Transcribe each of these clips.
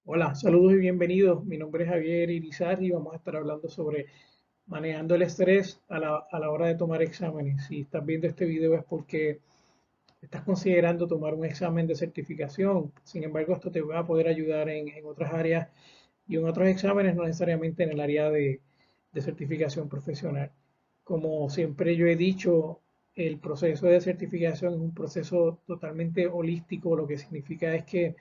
Hola, saludos y bienvenidos. Mi nombre es Javier Irizarry y vamos a estar hablando sobre manejando el estrés a la hora de tomar exámenes. Si estás viendo este video es porque estás considerando tomar un examen de certificación. Sin embargo, esto te va a poder ayudar en otras áreas y en otros exámenes, no necesariamente en el área de certificación profesional. Como siempre yo he dicho, el proceso de certificación es un proceso totalmente holístico. Lo que significa es que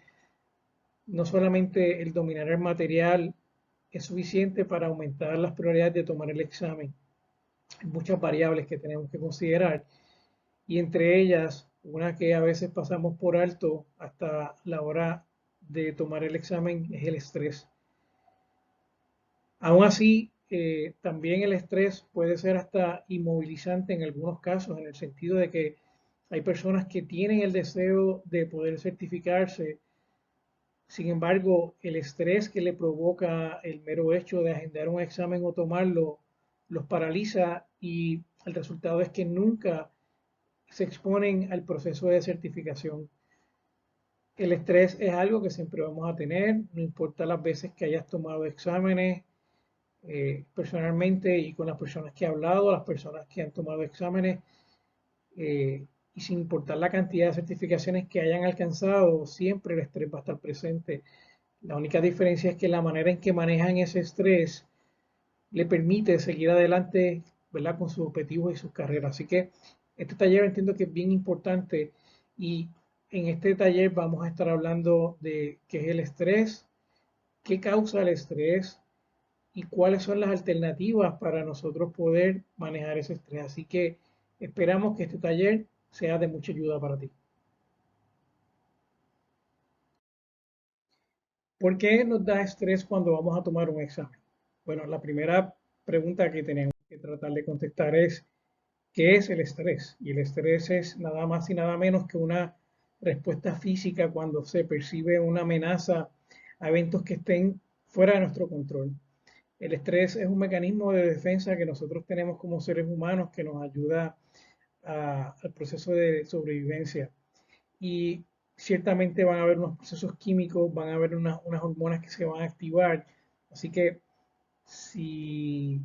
no solamente el dominar el material es suficiente para aumentar las probabilidades de tomar el examen. Hay muchas variables que tenemos que considerar y entre ellas, una que a veces pasamos por alto hasta la hora de tomar el examen es el estrés. Aún así, también el estrés puede ser hasta inmovilizante en algunos casos, en el sentido de que hay personas que tienen el deseo de poder certificarse. Sin embargo, el estrés que le provoca el mero hecho de agendar un examen o tomarlo los paraliza y el resultado es que nunca se exponen al proceso de certificación. El estrés es algo que siempre vamos a tener, no importa las veces que hayas tomado exámenes, personalmente y con las personas que he hablado, las personas que han tomado exámenes, y sin importar la cantidad de certificaciones que hayan alcanzado, siempre el estrés va a estar presente. La única diferencia es que la manera en que manejan ese estrés le permite seguir adelante, ¿verdad? Con sus objetivos y sus carreras. Así que este taller entiendo que es bien importante y en este taller vamos a estar hablando de qué es el estrés, qué causa el estrés y cuáles son las alternativas para nosotros poder manejar ese estrés. Así que esperamos que este taller sea de mucha ayuda para ti. ¿Por qué nos da estrés cuando vamos a tomar un examen? Bueno, la primera pregunta que tenemos que tratar de contestar es, ¿qué es el estrés? Y el estrés es nada más y nada menos que una respuesta física cuando se percibe una amenaza a eventos que estén fuera de nuestro control. El estrés es un mecanismo de defensa que nosotros tenemos como seres humanos que nos ayuda al proceso de sobrevivencia. Y ciertamente van a haber unos procesos químicos, van a haber unas hormonas que se van a activar. Así que si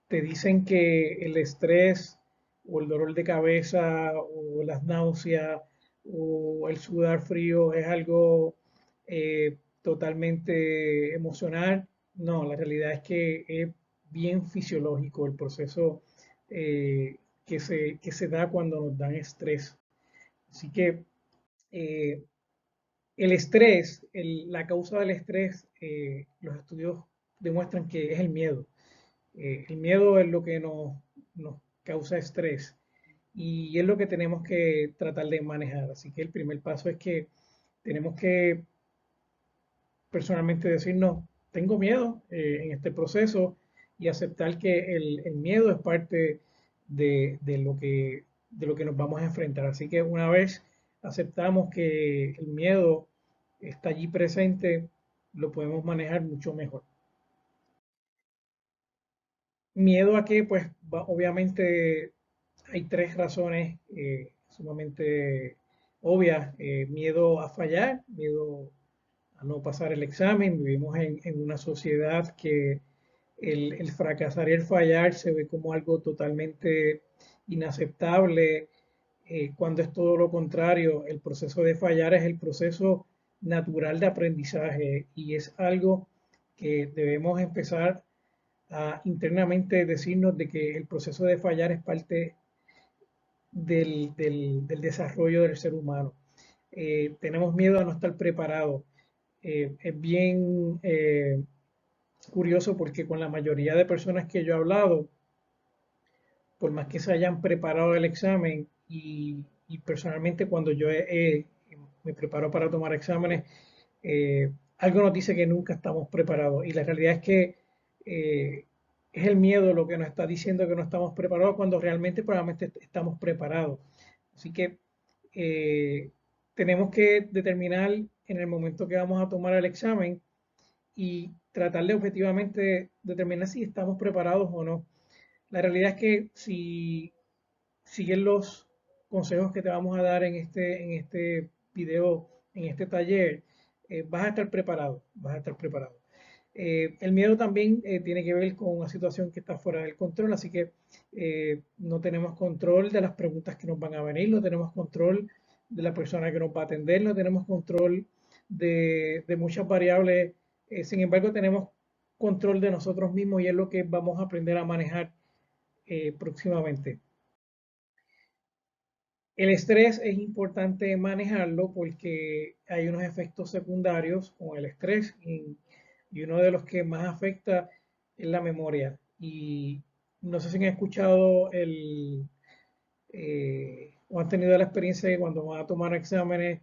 te dicen que el estrés o el dolor de cabeza o las náuseas o el sudar frío es algo totalmente emocional, no, la realidad es que es bien fisiológico el proceso que se da cuando nos dan estrés. Así que eh, el estrés, la causa del estrés, los estudios demuestran que es el miedo. El miedo es lo que nos causa estrés y es lo que tenemos que tratar de manejar. Así que el primer paso es que tenemos que personalmente decir, no, tengo miedo en este proceso y aceptar que el miedo es parte de lo que nos vamos a enfrentar. Así que una vez aceptamos que el miedo está allí presente, lo podemos manejar mucho mejor. Miedo a que, pues, obviamente hay tres razones sumamente obvias. Miedo a fallar, miedo a no pasar el examen. Vivimos en una sociedad que el fracasar y el fallar se ve como algo totalmente inaceptable, cuando es todo lo contrario. El proceso de fallar es el proceso natural de aprendizaje y es algo que debemos empezar a internamente decirnos de que el proceso de fallar es parte del desarrollo del ser humano. Tenemos miedo a no estar preparados. Es bien curioso porque con la mayoría de personas que yo he hablado, por más que se hayan preparado el examen y personalmente cuando me preparo para tomar exámenes, algo nos dice que nunca estamos preparados y la realidad es que es el miedo lo que nos está diciendo que no estamos preparados cuando realmente probablemente estamos preparados. Así que eh, tenemos que determinar en el momento que vamos a tomar el examen y tratar de objetivamente determinar si estamos preparados o no. La realidad es que si siguen los consejos que te vamos a dar en este video, en este taller, vas a estar preparado, vas a estar preparado. El miedo también tiene que ver con una situación que está fuera del control, así que no tenemos control de las preguntas que nos van a venir, no tenemos control de la persona que nos va a atender, no tenemos control de muchas variables, sin embargo tenemos control de nosotros mismos y es lo que vamos a aprender a manejar próximamente. El estrés es importante manejarlo porque hay unos efectos secundarios con el estrés y uno de los que más afecta es la memoria. Y no sé si han escuchado o han tenido la experiencia de que cuando van a tomar exámenes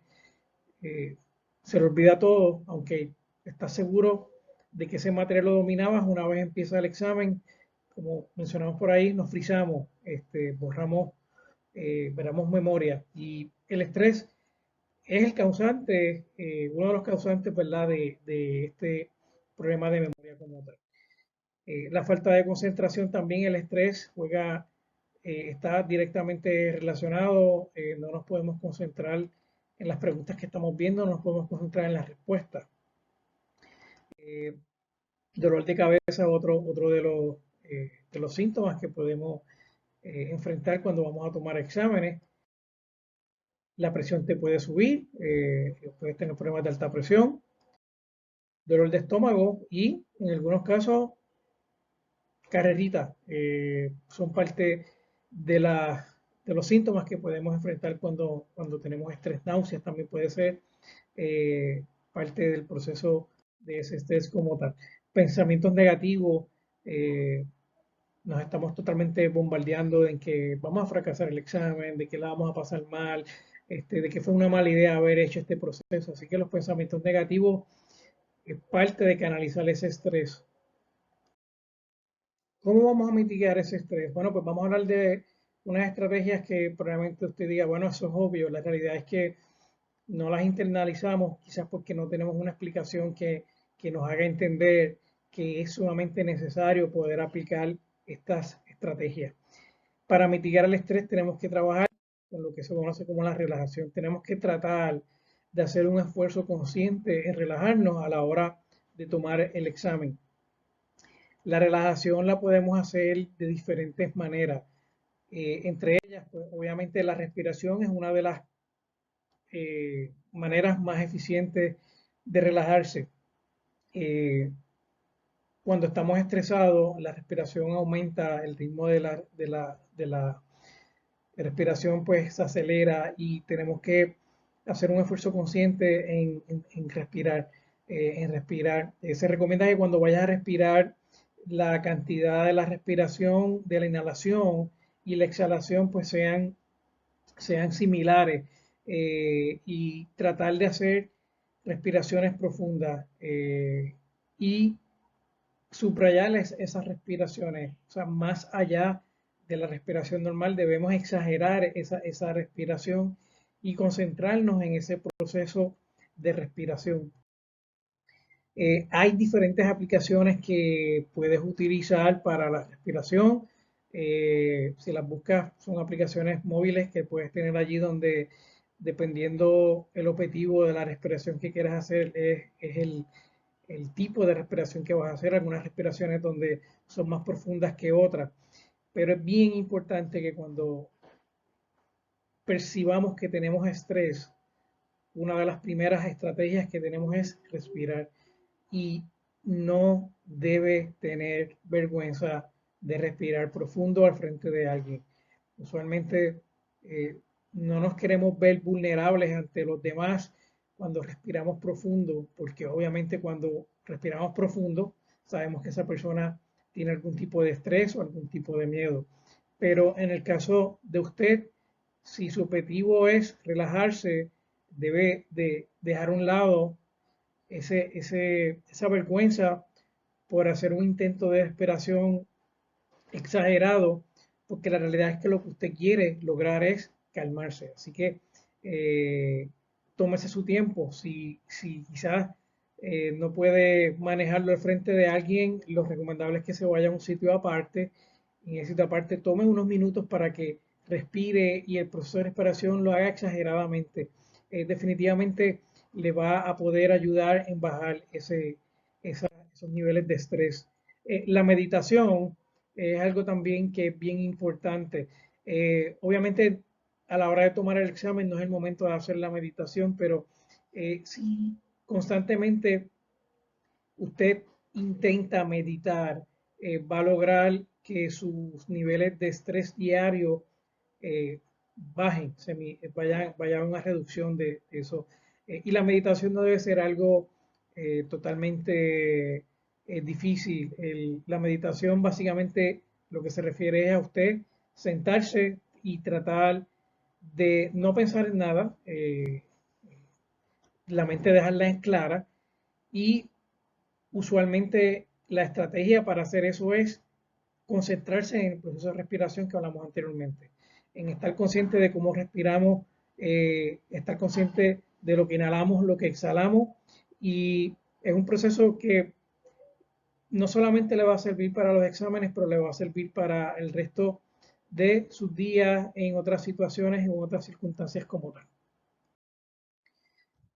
eh, se le olvida todo, aunque estás seguro de que ese material lo dominabas. Una vez empieza el examen, como mencionamos por ahí, nos frizamos, borramos, veramos memoria. Y el estrés es el causante, uno de los causantes, ¿verdad?, de este problema de memoria como tal. La falta de concentración también, el estrés juega, está directamente relacionado, no nos podemos concentrar en las preguntas que estamos viendo, no nos podemos concentrar en las respuestas. Dolor de cabeza, otro de los síntomas que podemos enfrentar cuando vamos a tomar exámenes. La presión te puede subir, puedes tener problemas de alta presión, dolor de estómago y en algunos casos carreritas. Son parte de, de los síntomas que podemos enfrentar cuando tenemos estrés. Náuseas también puede ser parte del proceso de ese estrés como tal. Pensamientos negativos, nos estamos totalmente bombardeando en que vamos a fracasar el examen, de que la vamos a pasar mal, de que fue una mala idea haber hecho este proceso. Así que los pensamientos negativos es parte de canalizar ese estrés. ¿Cómo vamos a mitigar ese estrés? Bueno, pues vamos a hablar de unas estrategias que probablemente usted diga, bueno, eso es obvio. La realidad es que no las internalizamos, quizás porque no tenemos una explicación que nos haga entender que es sumamente necesario poder aplicar estas estrategias. Para mitigar el estrés tenemos que trabajar con lo que se conoce como la relajación. Tenemos que tratar de hacer un esfuerzo consciente en relajarnos a la hora de tomar el examen. La relajación la podemos hacer de diferentes maneras. Entre ellas, pues, obviamente la respiración es una de las maneras más eficientes de relajarse. Cuando estamos estresados, la respiración aumenta, el ritmo de la respiración pues se acelera y tenemos que hacer un esfuerzo consciente en respirar. Se recomienda que cuando vayas a respirar, la cantidad de la respiración, de la inhalación y la exhalación pues sean similares, y tratar de hacer respiraciones profundas, y subrayar esas respiraciones, o sea, más allá de la respiración normal, debemos exagerar esa respiración y concentrarnos en ese proceso de respiración. Hay diferentes aplicaciones que puedes utilizar para la respiración. Si las buscas, son aplicaciones móviles que puedes tener allí donde, dependiendo el objetivo de la respiración que quieras hacer, es el tipo de respiración que vas a hacer. Algunas respiraciones donde son más profundas que otras. Pero es bien importante que cuando percibamos que tenemos estrés, una de las primeras estrategias que tenemos es respirar. Y no debe tener vergüenza de respirar profundo al frente de alguien. Usualmente no nos queremos ver vulnerables ante los demás cuando respiramos profundo, porque obviamente cuando respiramos profundo sabemos que esa persona tiene algún tipo de estrés o algún tipo de miedo. Pero en el caso de usted, si su objetivo es relajarse, debe de dejar a un lado esa vergüenza por hacer un intento de desesperación exagerado, porque la realidad es que lo que usted quiere lograr es calmarse. Así que tómese su tiempo. Si quizás no puede manejarlo al frente de alguien, lo recomendable es que se vaya a un sitio aparte. Y en ese sitio aparte tome unos minutos para que respire y el proceso de respiración lo haga exageradamente. Definitivamente le va a poder ayudar en bajar esos niveles de estrés. La meditación es algo también que es bien importante. Obviamente, a la hora de tomar el examen no es el momento de hacer la meditación, pero si constantemente usted intenta meditar, va a lograr que sus niveles de estrés diario eh, bajen, vaya a una reducción de eso. Y la meditación no debe ser algo totalmente difícil. La meditación básicamente lo que se refiere es a usted sentarse y tratar de no pensar en nada, la mente dejarla en clara y usualmente la estrategia para hacer eso es concentrarse en el proceso de respiración que hablamos anteriormente, en estar consciente de cómo respiramos, estar consciente de lo que inhalamos, lo que exhalamos, y es un proceso que no solamente le va a servir para los exámenes, pero le va a servir para el resto de sus días en otras situaciones, en otras circunstancias como tal.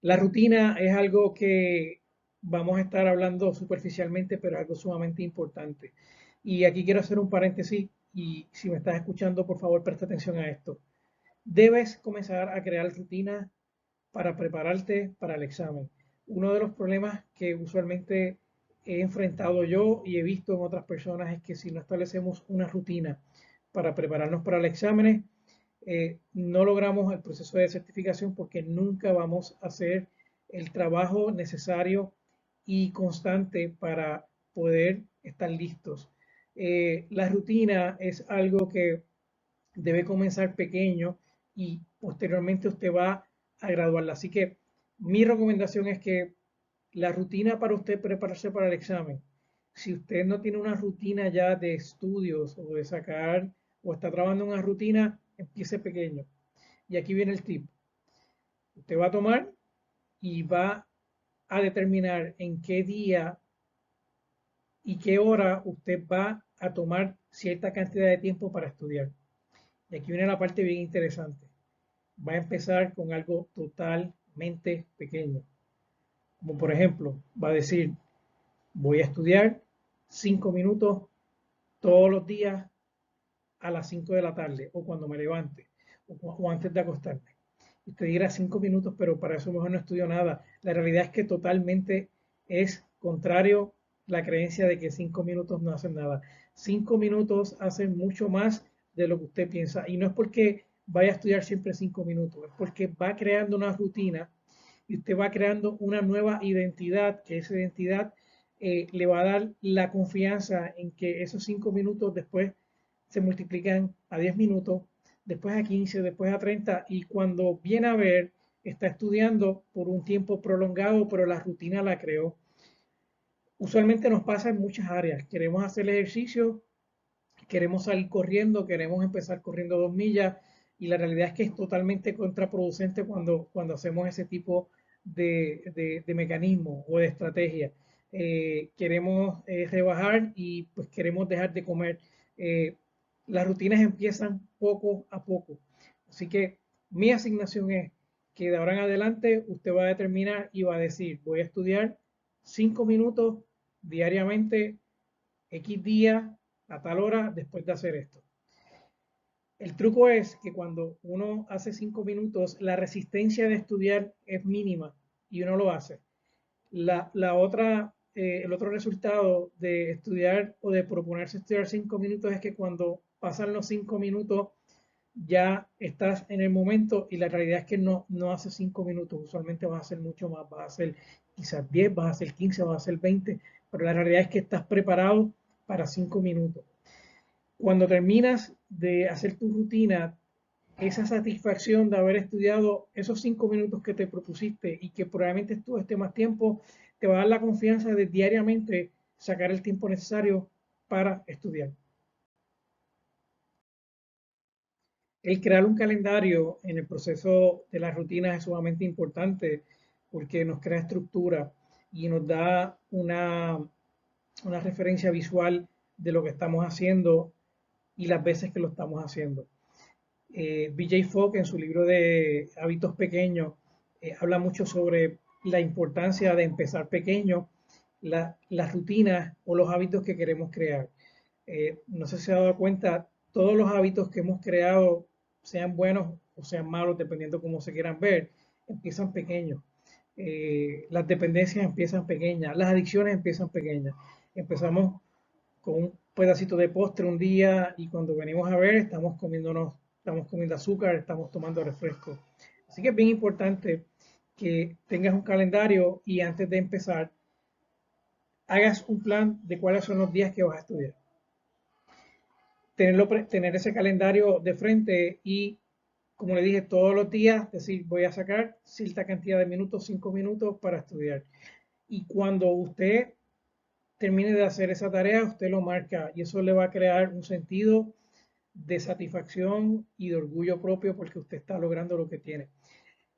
La rutina es algo que vamos a estar hablando superficialmente, pero es algo sumamente importante. Y aquí quiero hacer un paréntesis y si me estás escuchando, por favor, presta atención a esto. Debes comenzar a crear rutinas para prepararte para el examen. Uno de los problemas que usualmente he enfrentado yo y he visto en otras personas es que si no establecemos una rutina para prepararnos para el examen, no logramos el proceso de certificación porque nunca vamos a hacer el trabajo necesario y constante para poder estar listos. La rutina es algo que debe comenzar pequeño y posteriormente usted va a graduarla. Así que mi recomendación es que la rutina para usted prepararse para el examen, si usted no tiene una rutina ya de estudios o de sacar o está trabajando una rutina, empiece pequeño. Y aquí viene el tip. Usted va a tomar y va a determinar en qué día y qué hora usted va a tomar cierta cantidad de tiempo para estudiar. Y aquí viene la parte bien interesante. Va a empezar con algo totalmente pequeño. Como por ejemplo, va a decir, voy a estudiar 5 minutos todos los días a las 5 de la tarde o cuando me levante o antes de acostarme. Y usted dirá 5 minutos, pero para eso mejor no estudio nada. La realidad es que totalmente es contrario la creencia de que 5 minutos no hacen nada. 5 minutos hacen mucho más de lo que usted piensa. Y no es porque vaya a estudiar siempre 5 minutos, es porque va creando una rutina y usted va creando una nueva identidad, que esa identidad le va a dar la confianza en que esos 5 minutos después se multiplican a 10 minutos, después a 15, después a 30 y cuando viene a ver, está estudiando por un tiempo prolongado, pero la rutina la creó. Usualmente nos pasa en muchas áreas. Queremos hacer el ejercicio, queremos salir corriendo, queremos empezar corriendo 2 millas y la realidad es que es totalmente contraproducente cuando hacemos ese tipo de mecanismo o de estrategia. Queremos rebajar y pues queremos dejar de comer. Eh, las rutinas empiezan poco a poco. Así que mi asignación es que de ahora en adelante usted va a determinar y va a decir, voy a estudiar 5 minutos diariamente, X día, a tal hora, después de hacer esto. El truco es que cuando uno hace 5 minutos, la resistencia de estudiar es mínima y uno lo hace. El otro resultado de estudiar o de proponerse estudiar 5 minutos es que cuando pasan los 5 minutos ya estás en el momento y la realidad es que no haces 5 minutos, usualmente vas a hacer mucho más, vas a hacer quizás 10, vas a hacer 15, vas a hacer 20, pero la realidad es que estás preparado para 5 minutos. Cuando terminas de hacer tu rutina, esa satisfacción de haber estudiado esos 5 minutos que te propusiste y que probablemente estuviste más tiempo, te va a dar la confianza de diariamente sacar el tiempo necesario para estudiar. El crear un calendario en el proceso de las rutinas es sumamente importante porque nos crea estructura y nos da una referencia visual de lo que estamos haciendo y las veces que lo estamos haciendo. BJ Fogg en su libro de Hábitos Pequeños habla mucho sobre la importancia de empezar pequeño, las rutinas o los hábitos que queremos crear. No sé si se ha dado cuenta, todos los hábitos que hemos creado, sean buenos o sean malos, dependiendo cómo se quieran ver, empiezan pequeños. Las dependencias empiezan pequeñas, las adicciones empiezan pequeñas. Empezamos con un pedacito de postre un día y cuando venimos a ver estamos comiendo azúcar, estamos tomando refresco. Así que es bien importante que tengas un calendario y antes de empezar hagas un plan de cuáles son los días que vas a estudiar. Tener ese calendario de frente y, como le dije, todos los días decir voy a sacar cierta cantidad de minutos, 5 minutos para estudiar. Y cuando usted termine de hacer esa tarea, usted lo marca y eso le va a crear un sentido de satisfacción y de orgullo propio porque usted está logrando lo que tiene.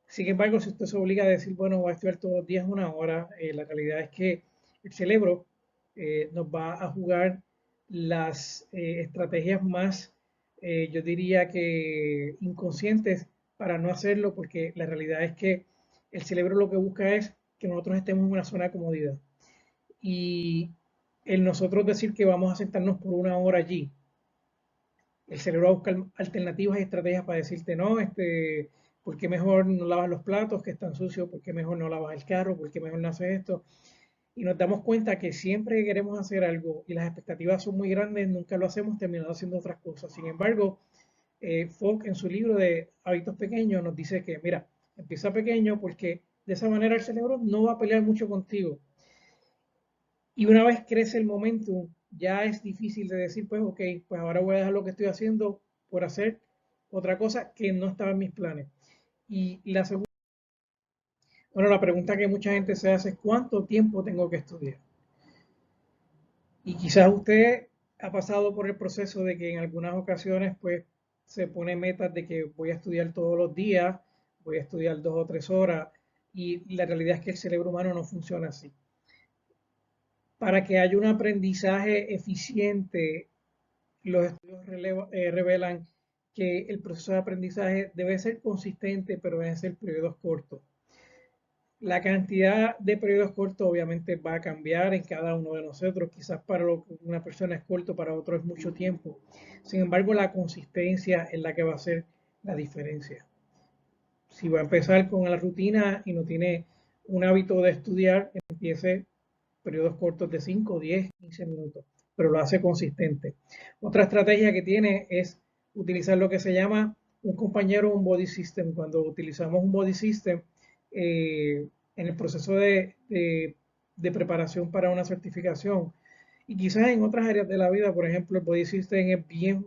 Sin embargo, si usted se obliga a decir, bueno, voy a estudiar todos los días 1 hora, la realidad es que el cerebro nos va a jugar las estrategias más, yo diría que inconscientes para no hacerlo, porque la realidad es que el cerebro lo que busca es que nosotros estemos en una zona de comodidad. Y el nosotros decir que vamos a sentarnos por 1 hora allí, el cerebro va a buscar alternativas y estrategias para decirte, no, ¿por qué mejor no lavas los platos que están sucios? ¿Por qué mejor no lavas el carro? ¿Por qué mejor no haces esto? Y nos damos cuenta que siempre que queremos hacer algo y las expectativas son muy grandes, nunca lo hacemos terminando haciendo otras cosas. Sin embargo, Fogg en su libro de hábitos pequeños nos dice que, mira, empieza pequeño porque de esa manera el cerebro no va a pelear mucho contigo. Y una vez crece el momentum, ya es difícil de decir, pues, ok, pues ahora voy a dejar lo que estoy haciendo por hacer otra cosa que no estaba en mis planes. Y la segunda, bueno, la pregunta que mucha gente se hace es, ¿cuánto tiempo tengo que estudiar? Y quizás usted ha pasado por el proceso de que en algunas ocasiones, pues, se pone metas de que voy a estudiar todos los días, voy a estudiar 2 o 3 horas, y la realidad es que el cerebro humano no funciona así. Para que haya un aprendizaje eficiente, los estudios revelan que el proceso de aprendizaje debe ser consistente, pero deben ser periodos cortos. La cantidad de periodos cortos obviamente va a cambiar en cada uno de nosotros. Quizás para una persona es corto, para otro es mucho tiempo. Sin embargo, la consistencia es la que va a hacer la diferencia. Si va a empezar con la rutina y no tiene un hábito de estudiar, empiece periodos cortos de 5, 10, 15 minutos, pero lo hace consistente. Otra estrategia que tiene es utilizar lo que se llama un compañero, un body system. Cuando utilizamos un body system en el proceso de preparación para una certificación, y quizás en otras áreas de la vida, por ejemplo, el body system es bien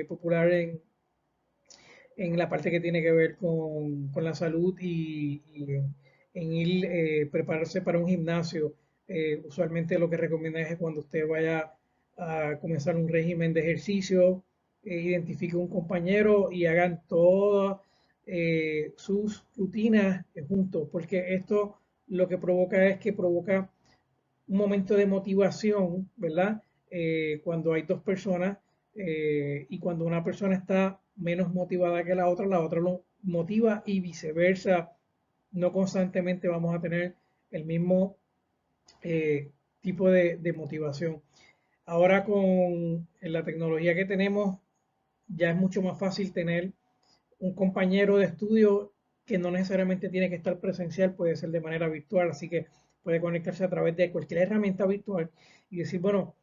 popular en la parte que tiene que ver con la salud y en ir prepararse para un gimnasio. Usualmente lo que recomienda es que cuando usted vaya a comenzar un régimen de ejercicio, identifique un compañero y hagan todas sus rutinas juntos, porque esto lo que provoca es que provoca un momento de motivación, ¿verdad? Cuando hay dos personas y cuando una persona está menos motivada que la otra lo motiva y viceversa. No constantemente vamos a tener el mismo tipo de motivación. Ahora con la tecnología que tenemos, ya es mucho más fácil tener un compañero de estudio que no necesariamente tiene que estar presencial, puede ser de manera virtual, así que puede conectarse a través de cualquier herramienta virtual y decir, bueno,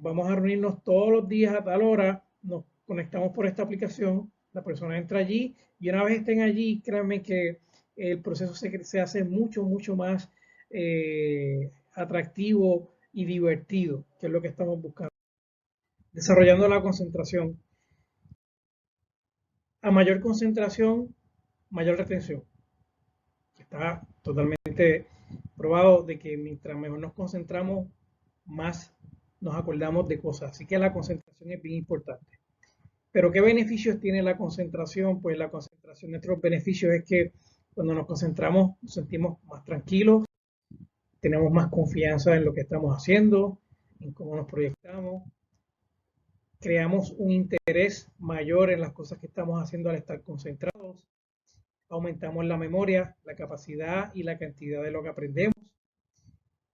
vamos a reunirnos todos los días a tal hora, nos conectamos por esta aplicación, la persona entra allí y una vez estén allí, créanme que el proceso se hace mucho más atractivo y divertido, que es lo que estamos buscando. Desarrollando la concentración. A mayor concentración, mayor retención. Está totalmente probado de que mientras mejor nos concentramos, más nos acordamos de cosas. Así que la concentración es bien importante. Pero ¿qué beneficios tiene la concentración? Pues la concentración, nuestros beneficios es que cuando nos concentramos nos sentimos más tranquilos, tenemos más confianza en lo que estamos haciendo, en cómo nos proyectamos, creamos un interés mayor en las cosas que estamos haciendo al estar concentrados. aumentamos la memoria, la capacidad y la cantidad de lo que aprendemos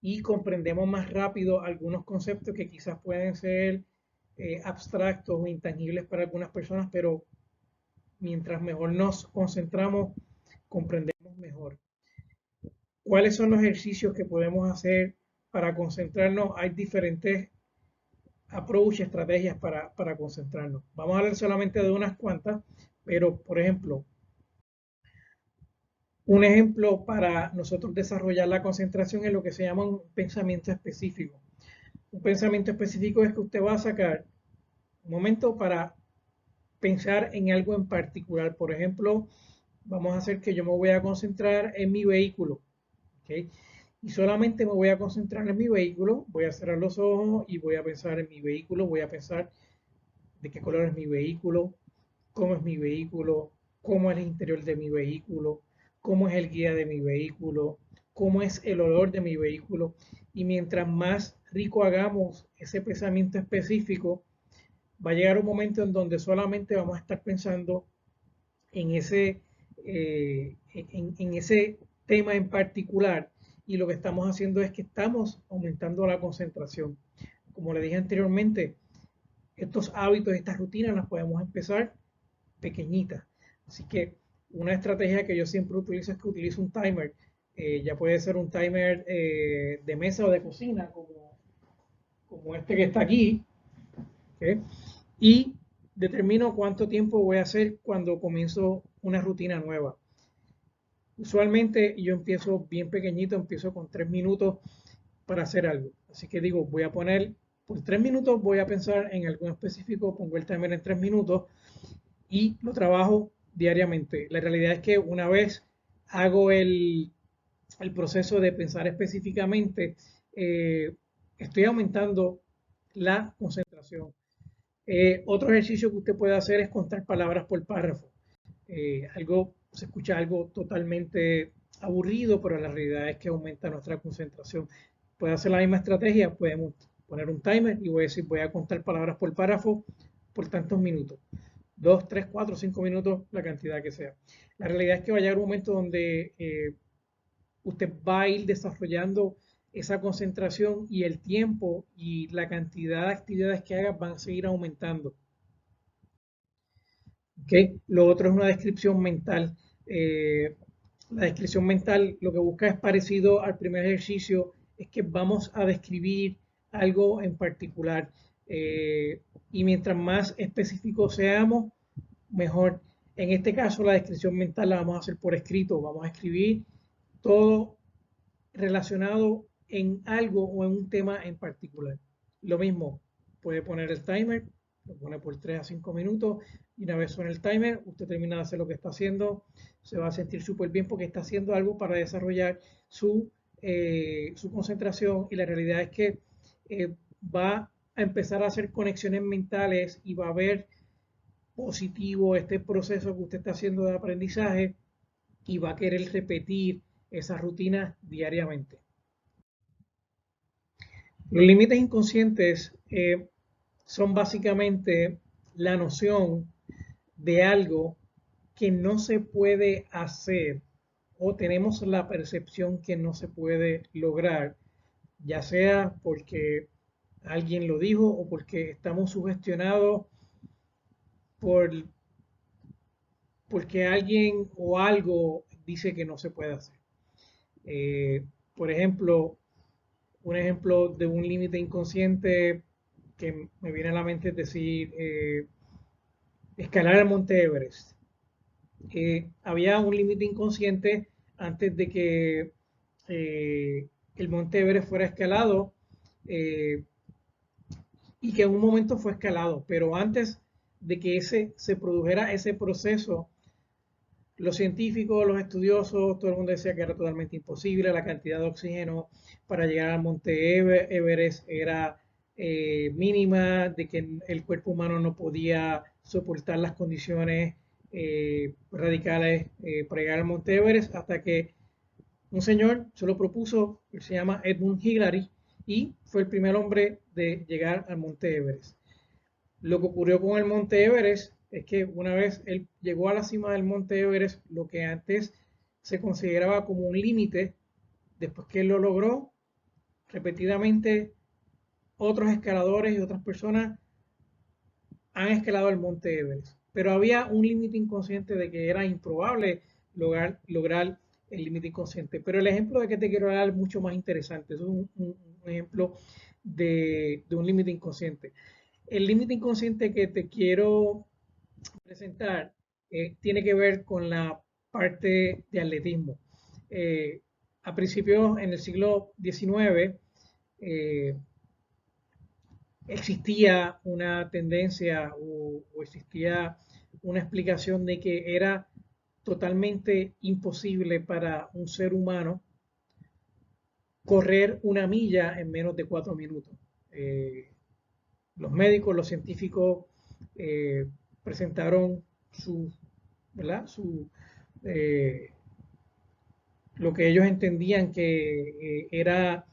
y comprendemos más rápido algunos conceptos que quizás pueden ser abstractos o intangibles para algunas personas, pero mientras mejor nos concentramos, comprendemos mejor. ¿Cuáles son los ejercicios que podemos hacer para concentrarnos? Hay diferentes approach, estrategias para concentrarnos. Vamos a hablar solamente de unas cuantas, pero por ejemplo, un ejemplo para nosotros desarrollar la concentración es lo que se llama un pensamiento específico. Un pensamiento específico es que usted va a sacar un momento para pensar en algo en particular. Por ejemplo, vamos a hacer que yo me voy a concentrar en mi vehículo. ¿Okay? Y solamente me voy a concentrar en mi vehículo, voy a cerrar los ojos y voy a pensar en mi vehículo, voy a pensar de qué color es mi vehículo, cómo es mi vehículo, cómo es el interior de mi vehículo, cómo es el guía de mi vehículo, cómo es el olor de mi vehículo. Y mientras más rico hagamos ese pensamiento específico, va a llegar un momento en donde solamente vamos a estar pensando en ese tema en particular y lo que estamos haciendo es que estamos aumentando la concentración. Como le dije anteriormente, estos hábitos, estas rutinas las podemos empezar pequeñitas. Así que una estrategia que yo siempre utilizo es que utilizo un timer. Ya puede ser un timer de mesa o de cocina, como este que está aquí. ¿Okay? Y determino cuánto tiempo voy a hacer cuando comienzo una rutina nueva. Usualmente yo empiezo bien pequeñito, empiezo con 3 minutos para hacer algo. Así que digo, voy a poner, por 3 minutos voy a pensar en algo específico, pongo el timer en 3 minutos y lo trabajo diariamente. La realidad es que una vez hago el proceso de pensar específicamente, estoy aumentando la concentración. Otro ejercicio que usted puede hacer es contar palabras por párrafo. Se escucha algo totalmente aburrido, pero la realidad es que aumenta nuestra concentración. Puede hacer la misma estrategia, podemos poner un timer y voy a decir, voy a contar palabras por párrafo por tantos minutos. 2, 3, 4, 5 minutos, la cantidad que sea. La realidad es que va a llegar un momento donde usted va a ir desarrollando esa concentración y el tiempo y la cantidad de actividades que haga van a seguir aumentando. ¿Okay? Lo otro es una descripción mental. La descripción mental lo que busca es parecido al primer ejercicio, es que vamos a describir algo en particular. Y mientras más específicos seamos, mejor. En este caso, la descripción mental la vamos a hacer por escrito. Vamos a escribir todo relacionado en algo o en un tema en particular. Lo mismo, puede poner el timer, lo pone por 3 a 5 minutos y una vez suena el timer, usted termina de hacer lo que está haciendo, se va a sentir súper bien porque está haciendo algo para desarrollar su concentración y la realidad es que va a empezar a hacer conexiones mentales y va a ver positivo este proceso que usted está haciendo de aprendizaje y va a querer repetir esa rutina diariamente. Los límites inconscientes son básicamente la noción de algo que no se puede hacer o tenemos la percepción que no se puede lograr, ya sea porque alguien lo dijo o porque estamos sugestionados por, porque alguien o algo dice que no se puede hacer. Por ejemplo, un ejemplo de un límite inconsciente que me viene a la mente es decir, escalar el Monte Everest. Había un límite inconsciente antes de que el Monte Everest fuera escalado eh, y que en un momento fue escalado, pero antes de que se produjera ese proceso, los científicos, los estudiosos, todo el mundo decía que era totalmente imposible, la cantidad de oxígeno para llegar al Monte Everest era mínima, de que el cuerpo humano no podía soportar las condiciones radicales para llegar al Monte Everest, hasta que un señor se lo propuso, que se llama Edmund Hillary, y fue el primer hombre de llegar al Monte Everest. Lo que ocurrió con el Monte Everest es que una vez él llegó a la cima del monte Everest, lo que antes se consideraba como un límite, después que él lo logró, repetidamente otros escaladores y otras personas han escalado el monte Everest, pero había un límite inconsciente de que era improbable lograr el límite inconsciente. Pero el ejemplo de que te quiero dar es mucho más interesante. Es un ejemplo de un límite inconsciente. El límite inconsciente que te quiero presentar tiene que ver con la parte de atletismo. A principios en el siglo XIX, existía una tendencia o existía una explicación de que era totalmente imposible para un ser humano correr una milla en menos de 4 minutos. Eh, los médicos, los científicos presentaron su, ¿verdad? Eh, lo que ellos entendían que era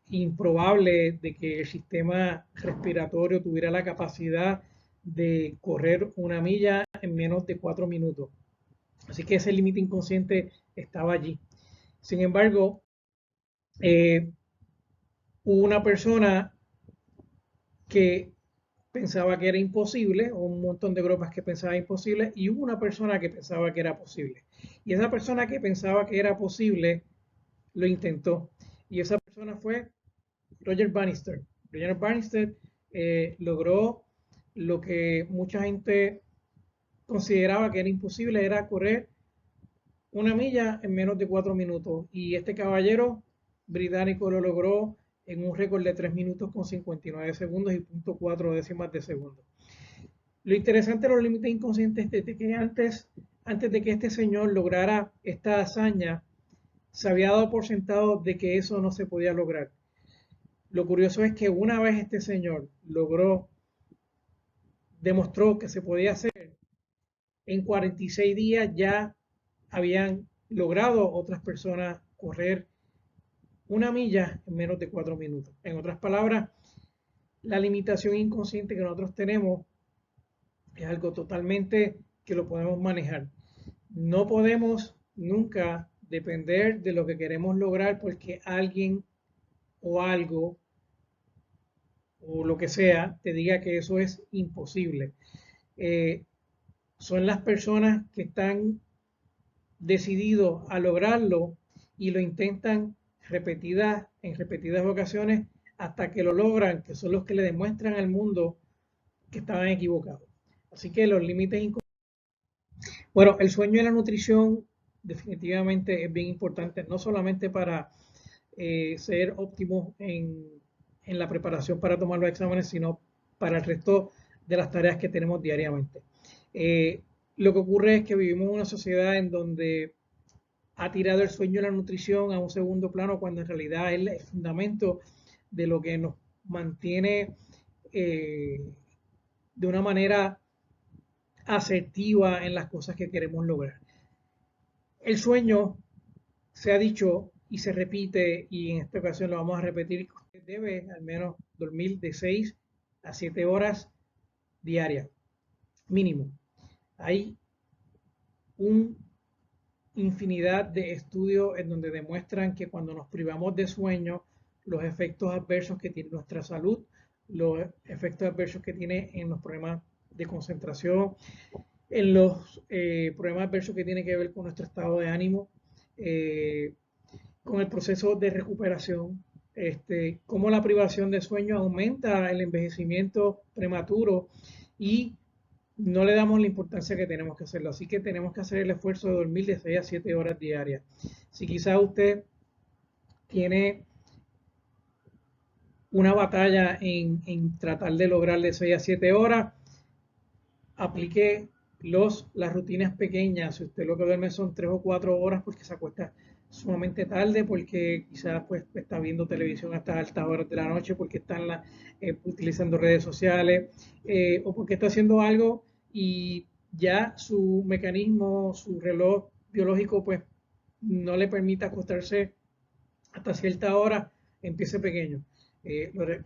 improbable de que el sistema respiratorio tuviera la capacidad de correr una milla en menos de 4 minutos. Así que ese límite inconsciente estaba allí. Sin embargo, hubo una persona que pensaba que era imposible, o un montón de grupos que pensaban imposible, y hubo una persona que pensaba que era posible. Y esa persona que pensaba que era posible lo intentó. Y esa persona fue Roger Bannister. Roger Bannister logró lo que mucha gente consideraba que era imposible, era correr una milla en menos de 4 minutos. Y este caballero británico lo logró en un récord de 3 minutos con 59 segundos y 0.4 décimas de segundo. Lo interesante de los límites inconscientes es que antes de que este señor lograra esta hazaña, se había dado por sentado de que eso no se podía lograr. Lo curioso es que una vez este señor demostró que se podía hacer, en 46 días ya habían logrado otras personas correr una milla en menos de 4 minutos. En otras palabras, la limitación inconsciente que nosotros tenemos es algo totalmente que lo podemos manejar. No podemos nunca depender de lo que queremos lograr porque alguien o algo o lo que sea te diga que eso es imposible. Eh, son las personas que están decididos a lograrlo y lo intentan en repetidas ocasiones hasta que lo logran, que son los que le demuestran al mundo que estaban equivocados. Así que los límites. Bueno, el sueño y la nutrición definitivamente es bien importante, no solamente para ser óptimos en la preparación para tomar los exámenes, sino para el resto de las tareas que tenemos diariamente. Lo que ocurre es que vivimos en una sociedad en donde ha tirado el sueño y la nutrición a un segundo plano cuando en realidad es el fundamento de lo que nos mantiene de una manera asertiva en las cosas que queremos lograr. El sueño se ha dicho y se repite, y en esta ocasión lo vamos a repetir, que debe al menos dormir de 6 a 7 horas diarias, mínimo. Hay un infinidad de estudios en donde demuestran que cuando nos privamos de sueño, los efectos adversos que tiene nuestra salud, los efectos adversos que tiene en los problemas de concentración, en los problemas adversos que tiene que ver con nuestro estado de ánimo, con el proceso de recuperación, cómo la privación de sueño aumenta el envejecimiento prematuro y no le damos la importancia que tenemos que hacerlo. Así que tenemos que hacer el esfuerzo de dormir de 6 a 7 horas diarias. Si quizás usted tiene una batalla en tratar de lograr de 6 a 7 horas, aplique las rutinas pequeñas. Si usted lo que duerme son 3 o 4 horas porque se acuesta sumamente tarde, porque quizás pues está viendo televisión hasta altas horas de la noche, porque está utilizando redes sociales, o porque está haciendo algo y ya su mecanismo, su reloj biológico pues no le permite acostarse hasta cierta hora, empiece pequeño.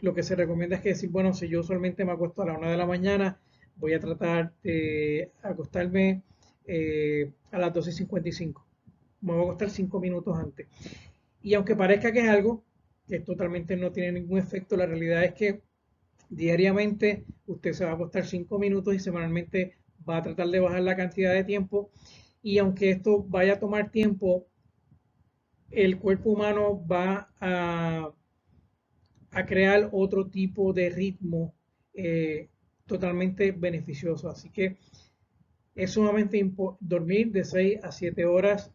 Lo que se recomienda es que decir, bueno, si yo usualmente me acuesto a la 1 de la mañana, voy a tratar de acostarme a las 12:55. Me voy a acostar 5 minutos antes. Y aunque parezca que es algo que totalmente no tiene ningún efecto, la realidad es que diariamente usted se va a acostar 5 minutos y semanalmente va a tratar de bajar la cantidad de tiempo. Y aunque esto vaya a tomar tiempo, el cuerpo humano va a crear otro tipo de ritmo eh, totalmente beneficioso. Así que es sumamente dormir de 6 a 7 horas,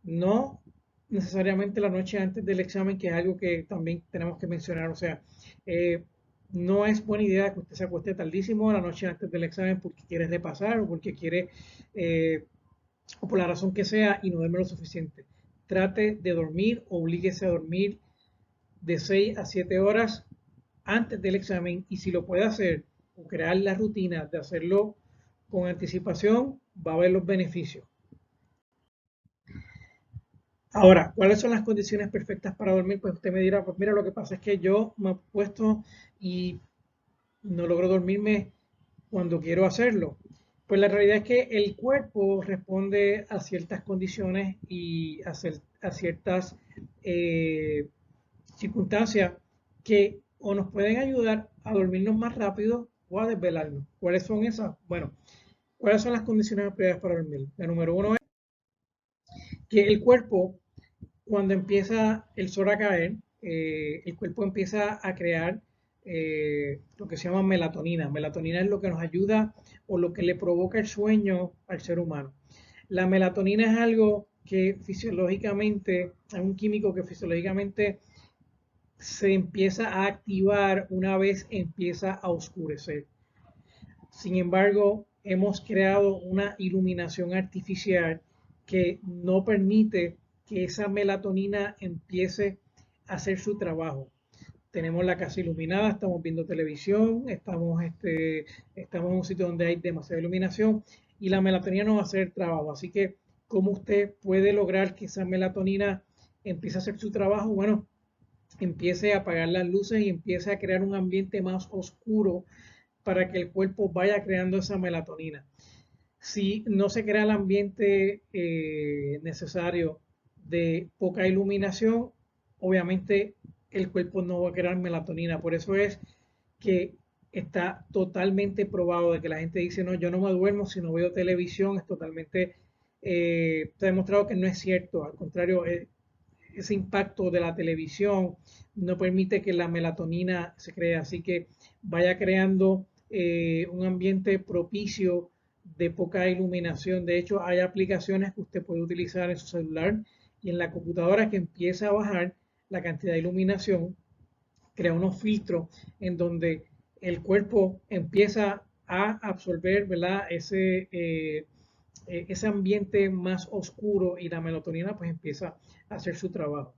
no necesariamente la noche antes del examen, que es algo que también tenemos que mencionar. O sea, eh, no es buena idea que usted se acueste tardísimo la noche antes del examen porque quiere repasar o porque quiere, o por la razón que sea, y no duerme lo suficiente. Trate de dormir, oblíguese a dormir de 6 a 7 horas antes del examen, y si lo puede hacer o crear la rutina de hacerlo con anticipación, va a ver los beneficios. Ahora, ¿cuáles son las condiciones perfectas para dormir? Pues usted me dirá, pues mira, lo que pasa es que yo me he puesto y no logro dormirme cuando quiero hacerlo. Pues la realidad es que el cuerpo responde a ciertas condiciones y a ciertas eh, circunstancias que o nos pueden ayudar a dormirnos más rápido o a desvelarnos. ¿Cuáles son esas? Bueno, ¿cuáles son las condiciones apropiadas para dormir? La número uno es que el cuerpo, cuando empieza el sol a caer, el cuerpo empieza a crear lo que se llama melatonina. Melatonina es lo que nos ayuda o lo que le provoca el sueño al ser humano. La melatonina es algo que fisiológicamente, es un químico que fisiológicamente se empieza a activar una vez empieza a oscurecer. Sin embargo, hemos creado una iluminación artificial que no permite que esa melatonina empiece a hacer su trabajo. Tenemos la casa iluminada, estamos viendo televisión, estamos en un sitio donde hay demasiada iluminación y la melatonina no va a hacer el trabajo. Así que, ¿cómo usted puede lograr que esa melatonina empiece a hacer su trabajo? Bueno, empiece a apagar las luces y empiece a crear un ambiente más oscuro para que el cuerpo vaya creando esa melatonina. Si no se crea el ambiente necesario de poca iluminación, obviamente el cuerpo no va a crear melatonina. Por eso es que está totalmente probado de que la gente dice, no, yo no me duermo si no veo televisión. Es totalmente, está demostrado que no es cierto. Al contrario, ese impacto de la televisión no permite que la melatonina se cree, así que vaya creando un ambiente propicio de poca iluminación. De hecho, hay aplicaciones que usted puede utilizar en su celular y en la computadora que empieza a bajar la cantidad de iluminación, crea unos filtros en donde el cuerpo empieza a absorber, ¿verdad? Ese ambiente más oscuro y la melatonina pues empieza a hacer su trabajo.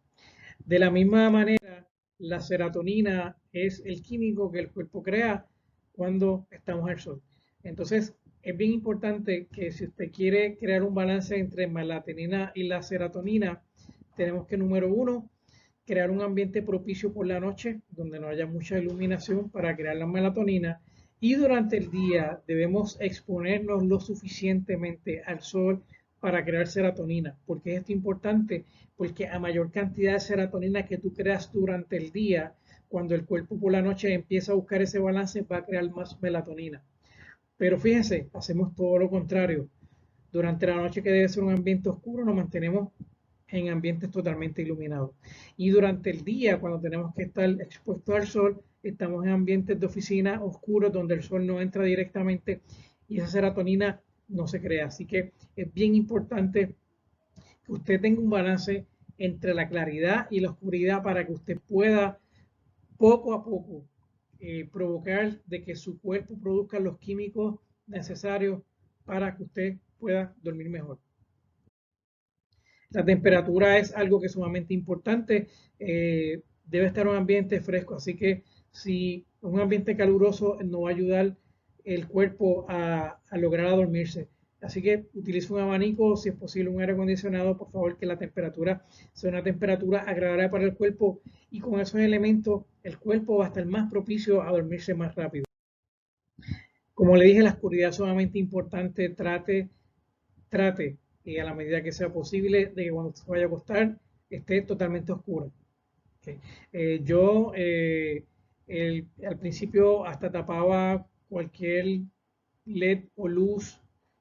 De la misma manera, la serotonina es el químico que el cuerpo crea cuando estamos al sol. Entonces, es bien importante que si usted quiere crear un balance entre melatonina y la serotonina, tenemos que, número uno, crear un ambiente propicio por la noche, donde no haya mucha iluminación para crear la melatonina. Y durante el día debemos exponernos lo suficientemente al sol para crear serotonina. ¿Por qué es esto importante? Porque a mayor cantidad de serotonina que tú creas durante el día, cuando el cuerpo por la noche empieza a buscar ese balance, va a crear más melatonina. Pero fíjense, hacemos todo lo contrario. Durante la noche, que debe ser un ambiente oscuro, nos mantenemos en ambientes totalmente iluminados. Y durante el día, cuando tenemos que estar expuestos al sol, estamos en ambientes de oficina oscuros donde el sol no entra directamente y esa serotonina no se crea. Así que es bien importante que usted tenga un balance entre la claridad y la oscuridad para que usted pueda poco a poco provocar de que su cuerpo produzca los químicos necesarios para que usted pueda dormir mejor. La temperatura es algo que es sumamente importante. Debe estar un ambiente fresco, así que si un ambiente caluroso no va a ayudar el cuerpo a lograr dormirse. Así que utilice un abanico, si es posible un aire acondicionado, por favor, que la temperatura sea una temperatura agradable para el cuerpo, y con esos elementos el cuerpo va a estar más propicio a dormirse más rápido. Como le dije, la oscuridad es sumamente importante. Trate, y a la medida que sea posible, de que cuando se vaya a acostar esté totalmente oscura. Okay. Yo al principio hasta tapaba cualquier LED o luz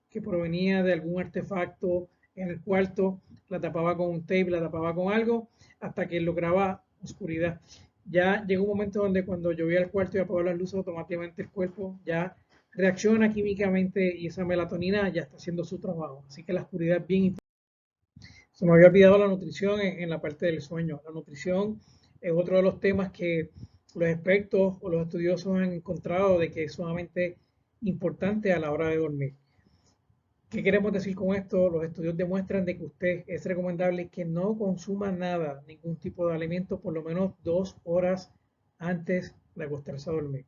que provenía de algún artefacto en el cuarto, la tapaba con un tape, la tapaba con algo, hasta que lograba oscuridad. Ya llegó un momento donde cuando yo voy al cuarto y apago las luces, automáticamente el cuerpo ya reacciona químicamente y esa melatonina ya está haciendo su trabajo. Así que la oscuridad es bien importante. Se me había olvidado la nutrición en la parte del sueño. La nutrición es otro de los temas que los expertos o los estudiosos han encontrado de que es sumamente importante a la hora de dormir. ¿Qué queremos decir con esto? Los estudios demuestran de que usted es recomendable que no consuma nada, ningún tipo de alimento, por lo menos 2 horas antes de acostarse a dormir.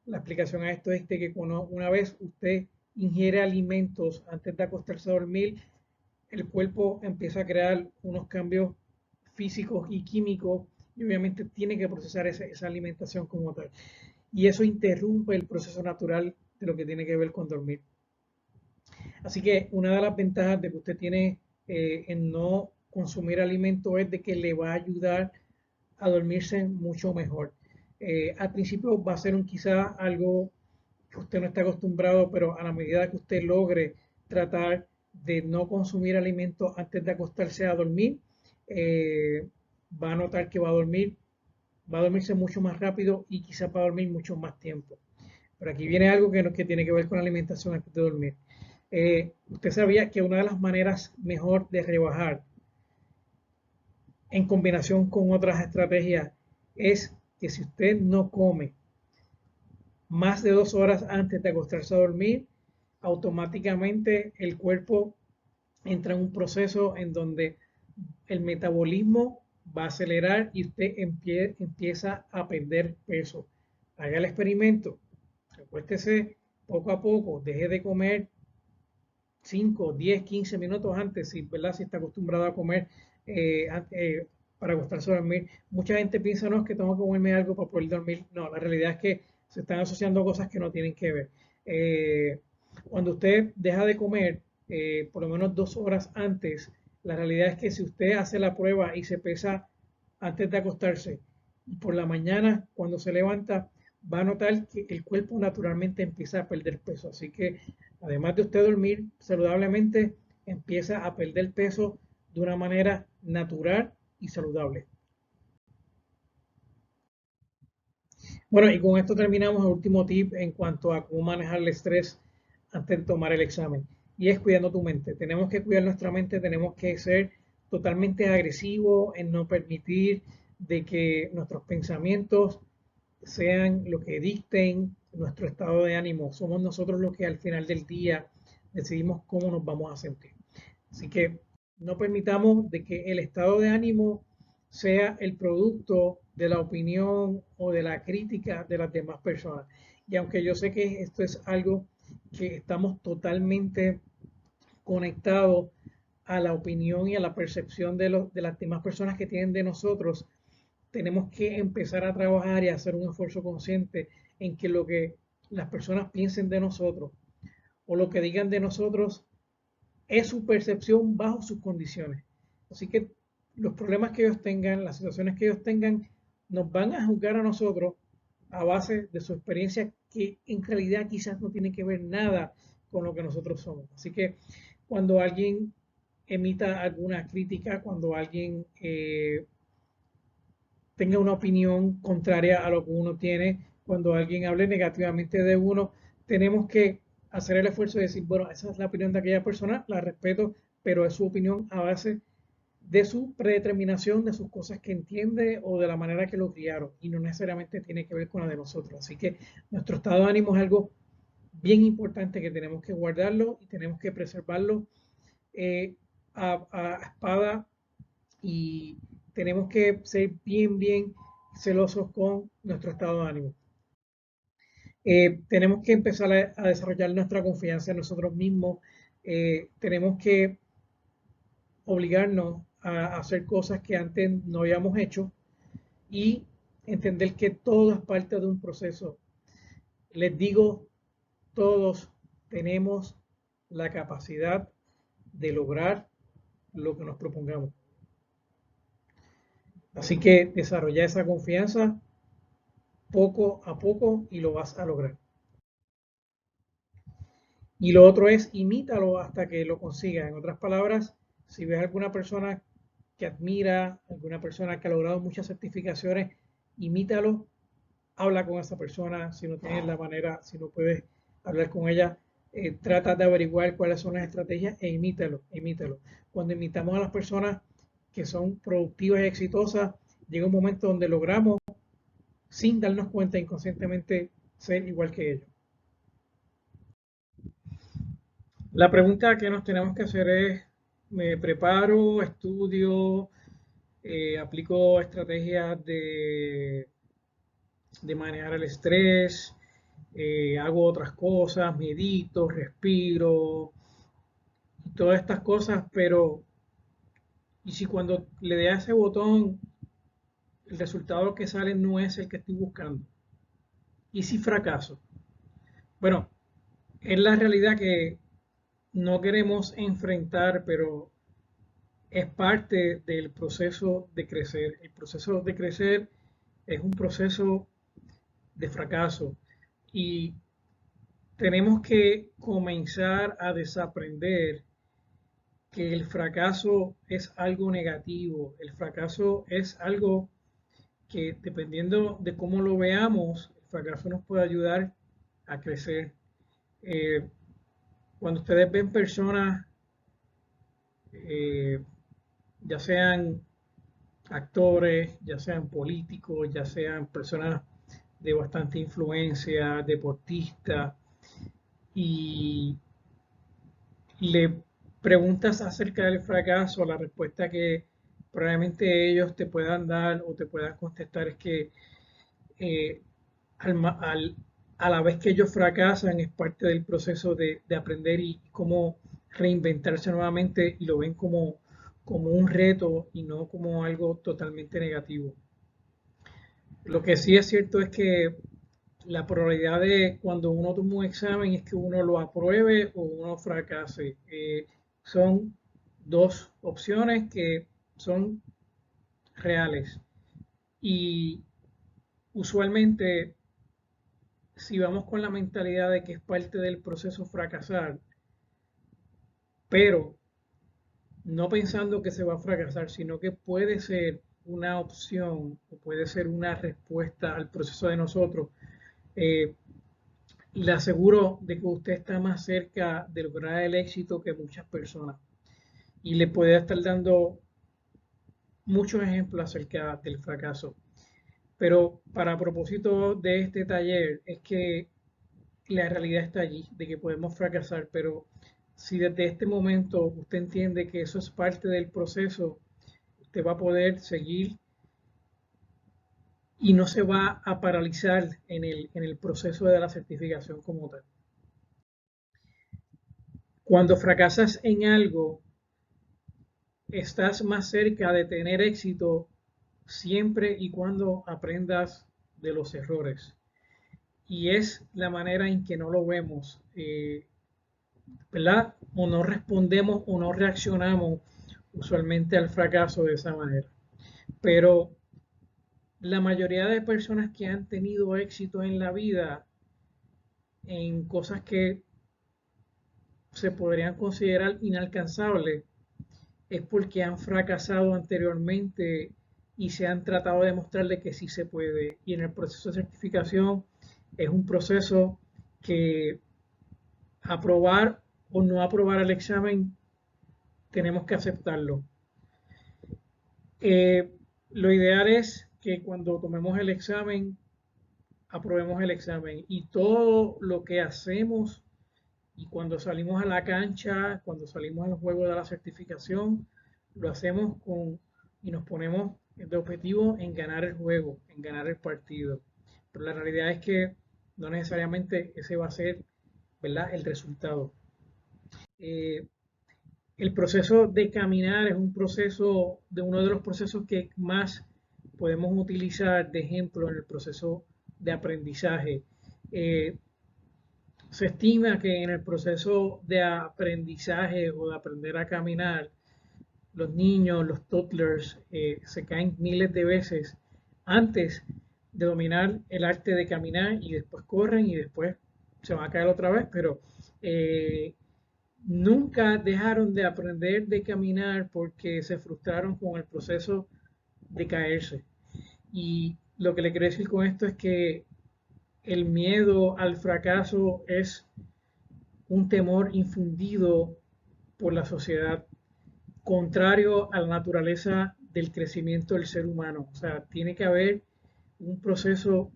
La explicación a esto es de que una vez usted ingiere alimentos antes de acostarse a dormir, el cuerpo empieza a crear unos cambios físicos y químicos y obviamente tiene que procesar esa alimentación como tal. Y eso interrumpe el proceso natural de lo que tiene que ver con dormir. Así que una de las ventajas de que usted tiene en no consumir alimento es de que le va a ayudar a dormirse mucho mejor. Al principio va a ser quizá algo que usted no está acostumbrado, pero a la medida que usted logre tratar de no consumir alimentos antes de acostarse a dormir, eh, va a notar que va a dormirse mucho más rápido y quizá va a dormir mucho más tiempo. Pero aquí viene algo que tiene que ver con la alimentación antes de dormir. Usted sabía que una de las maneras mejor de rebajar en combinación con otras estrategias es que si usted no come más de 2 horas antes de acostarse a dormir, automáticamente el cuerpo entra en un proceso en donde el metabolismo va a acelerar y usted empieza a perder peso. Haga el experimento, acuéstese poco a poco, deje de comer 5, 10, 15 minutos antes, ¿verdad? Si está acostumbrado a comer para acostarse a dormir. Mucha gente piensa, no, es que tengo que comerme algo para poder dormir. No, la realidad es que se están asociando cosas que no tienen que ver. Cuando usted deja de comer por lo menos 2 horas antes, la realidad es que si usted hace la prueba y se pesa antes de acostarse y por la mañana cuando se levanta, va a notar que el cuerpo naturalmente empieza a perder peso. Así que además de usted dormir saludablemente, empieza a perder peso de una manera natural y saludable. Bueno, y con esto terminamos el último tip en cuanto a cómo manejar el estrés antes de tomar el examen. Y es cuidando tu mente. Tenemos que cuidar nuestra mente, tenemos que ser totalmente agresivos en no permitir de que nuestros pensamientos sean lo que dicten nuestro estado de ánimo. Somos nosotros los que al final del día decidimos cómo nos vamos a sentir. Así que no permitamos de que el estado de ánimo sea el producto de la opinión o de la crítica de las demás personas. Y aunque yo sé que esto es algo que estamos totalmente conectados a la opinión y a la percepción de las demás personas que tienen de nosotros, tenemos que empezar a trabajar y a hacer un esfuerzo consciente en que lo que las personas piensen de nosotros o lo que digan de nosotros es su percepción bajo sus condiciones. Así que los problemas que ellos tengan, las situaciones que ellos tengan, nos van a juzgar a nosotros a base de su experiencia que en realidad quizás no tiene que ver nada con lo que nosotros somos. Así que cuando alguien emita alguna crítica, cuando alguien tenga una opinión contraria a lo que uno tiene, cuando alguien hable negativamente de uno, tenemos que hacer el esfuerzo de decir, bueno, esa es la opinión de aquella persona, la respeto, pero es su opinión a base de su predeterminación, de sus cosas que entiende o de la manera que lo criaron y no necesariamente tiene que ver con la de nosotros. Así que nuestro estado de ánimo es algo bien importante que tenemos que guardarlo y tenemos que preservarlo eh, a espada y tenemos que ser bien celosos con nuestro estado de ánimo. Tenemos que empezar a desarrollar nuestra confianza en nosotros mismos. Tenemos que obligarnos a hacer cosas que antes no habíamos hecho y entender que todo es parte de un proceso. Les digo, todos tenemos la capacidad de lograr lo que nos propongamos. Así que desarrolla esa confianza poco a poco y lo vas a lograr. Y lo otro es imítalo hasta que lo consigas. En otras palabras, si ves alguna persona que admira, alguna persona que ha logrado muchas certificaciones, imítalo, habla con esa persona, si no tienes la manera, si no puedes hablar con ella, trata de averiguar cuáles son las estrategias e imítalo, imítalo. Cuando imitamos a las personas que son productivas y exitosas, llega un momento donde logramos, sin darnos cuenta inconscientemente, ser igual que ellos. La pregunta que nos tenemos que hacer es, ¿me preparo, estudio, aplico estrategias de manejar el estrés, hago otras cosas, medito, respiro, y todas estas cosas, pero ¿y si cuando le dé a ese botón el resultado que sale no es el que estoy buscando? ¿Y si fracaso? Bueno, es la realidad que no queremos enfrentar, pero es parte del proceso de crecer. El proceso de crecer es un proceso de fracaso y tenemos que comenzar a desaprender que el fracaso es algo negativo. El fracaso es algo que, dependiendo de cómo lo veamos, el fracaso nos puede ayudar a crecer. Eh, Cuando ustedes ven personas, eh, ya sean actores, ya sean políticos, ya sean personas de bastante influencia, deportistas, y le preguntas acerca del fracaso, la respuesta que probablemente ellos te puedan dar o te puedan contestar es que eh, al, a la vez que ellos fracasan es parte del proceso de aprender y cómo reinventarse nuevamente y lo ven como un reto y no como algo totalmente negativo. Lo que sí es cierto es que la probabilidad de cuando uno toma un examen es que uno lo apruebe o uno fracase. Son dos opciones que son reales. Y usualmente, si vamos con la mentalidad de que es parte del proceso fracasar, pero no pensando que se va a fracasar, sino que puede ser una opción o puede ser una respuesta al proceso de nosotros, eh, le aseguro de que usted está más cerca de lograr el éxito que muchas personas. Y le puede estar dando muchos ejemplos acerca del fracaso. Pero para propósito de este taller es que la realidad está allí, de que podemos fracasar, pero si desde este momento usted entiende que eso es parte del proceso, usted va a poder seguir y no se va a paralizar en el proceso de la certificación como tal. Cuando fracasas en algo, estás más cerca de tener éxito siempre y cuando aprendas de los errores. Y es la manera en que no lo vemos, ¿verdad? O no respondemos o no reaccionamos usualmente al fracaso de esa manera. Pero la mayoría de personas que han tenido éxito en la vida en cosas que se podrían considerar inalcanzables es porque han fracasado anteriormente y se han tratado de demostrarle que sí se puede. Y en el proceso de certificación es un proceso que aprobar o no aprobar el examen tenemos que aceptarlo. Lo ideal es que cuando tomemos el examen, aprobemos el examen y todo lo que hacemos y cuando salimos a la cancha, cuando salimos al juego de la certificación, lo hacemos con y nos ponemos de objetivo en ganar el juego, en ganar el partido. Pero la realidad es que no necesariamente ese va a ser, ¿verdad?, el resultado. Eh, el proceso de caminar es un proceso, de uno de los procesos que más podemos utilizar de ejemplo en el proceso de aprendizaje. Eh, Se estima que en el proceso de aprendizaje o de aprender a caminar, los niños, los toddlers, se caen miles de veces antes de dominar el arte de caminar y después corren y después se van a caer otra vez, pero eh, nunca dejaron de aprender de caminar porque se frustraron con el proceso de caerse. Y lo que le quiero decir con esto es que el miedo al fracaso es un temor infundido por la sociedad, contrario a la naturaleza del crecimiento del ser humano. O sea, tiene que haber un proceso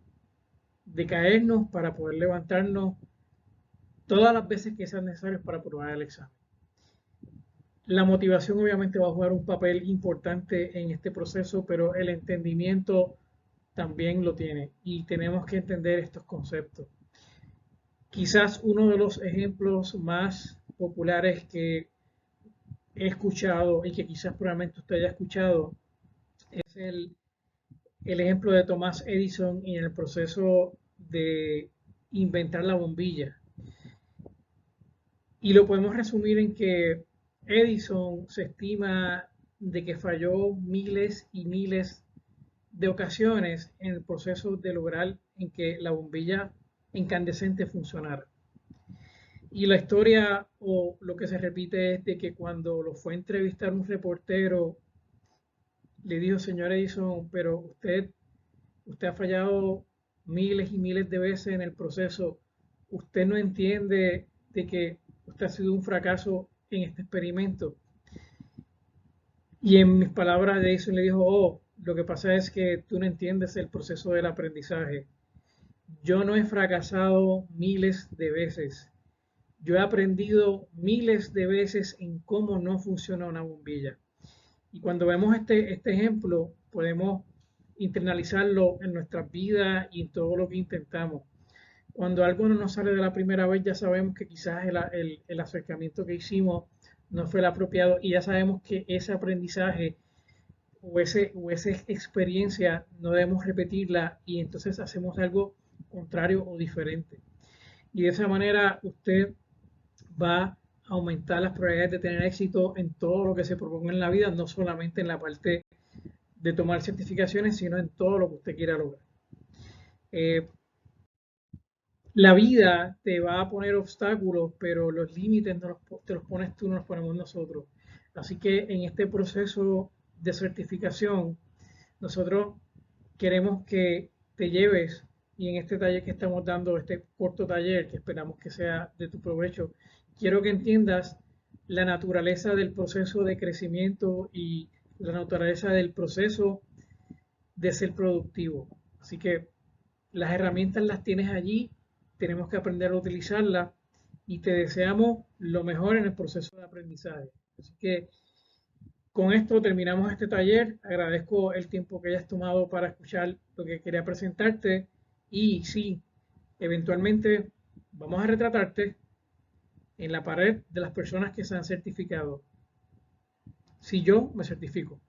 de caernos para poder levantarnos todas las veces que sean necesarias para aprobar el examen. La motivación obviamente va a jugar un papel importante en este proceso, pero el entendimiento también lo tiene y tenemos que entender estos conceptos. Quizás uno de los ejemplos más populares que he escuchado y que quizás probablemente usted haya escuchado es el ejemplo de Thomas Edison y en el proceso de inventar la bombilla. Y lo podemos resumir en que Edison se estima de que falló miles y miles de ocasiones en el proceso de lograr en que la bombilla incandescente funcionara. Y la historia o lo que se repite es de que cuando lo fue a entrevistar un reportero, le dijo, señor Edison, pero usted ha fallado miles y miles de veces en el proceso. Usted no entiende de que usted ha sido un fracaso en este experimento. Y en mis palabras de Edison le dijo, oh, lo que pasa es que tú no entiendes el proceso del aprendizaje. Yo no he fracasado miles de veces. Yo he aprendido miles de veces en cómo no funciona una bombilla. Y cuando vemos este ejemplo, podemos internalizarlo en nuestras vidas y en todo lo que intentamos. Cuando algo no nos sale de la primera vez, ya sabemos que quizás el acercamiento que hicimos no fue el apropiado y ya sabemos que ese aprendizaje o esa experiencia no debemos repetirla y entonces hacemos algo contrario o diferente. Y de esa manera usted va a aumentar las probabilidades de tener éxito en todo lo que se proponga en la vida, no solamente en la parte de tomar certificaciones, sino en todo lo que usted quiera lograr. Eh, la vida te va a poner obstáculos, pero los límites no te los pones tú, no los ponemos nosotros. Así que en este proceso de certificación, nosotros queremos que te lleves y en este taller que estamos dando, este corto taller que esperamos que sea de tu provecho, quiero que entiendas la naturaleza del proceso de crecimiento y la naturaleza del proceso de ser productivo. Así que las herramientas las tienes allí, tenemos que aprender a utilizarlas y te deseamos lo mejor en el proceso de aprendizaje. Así que con esto terminamos este taller. Agradezco el tiempo que hayas tomado para escuchar lo que quería presentarte y sí, eventualmente vamos a retratarte en la pared de las personas que se han certificado. Si yo me certifico.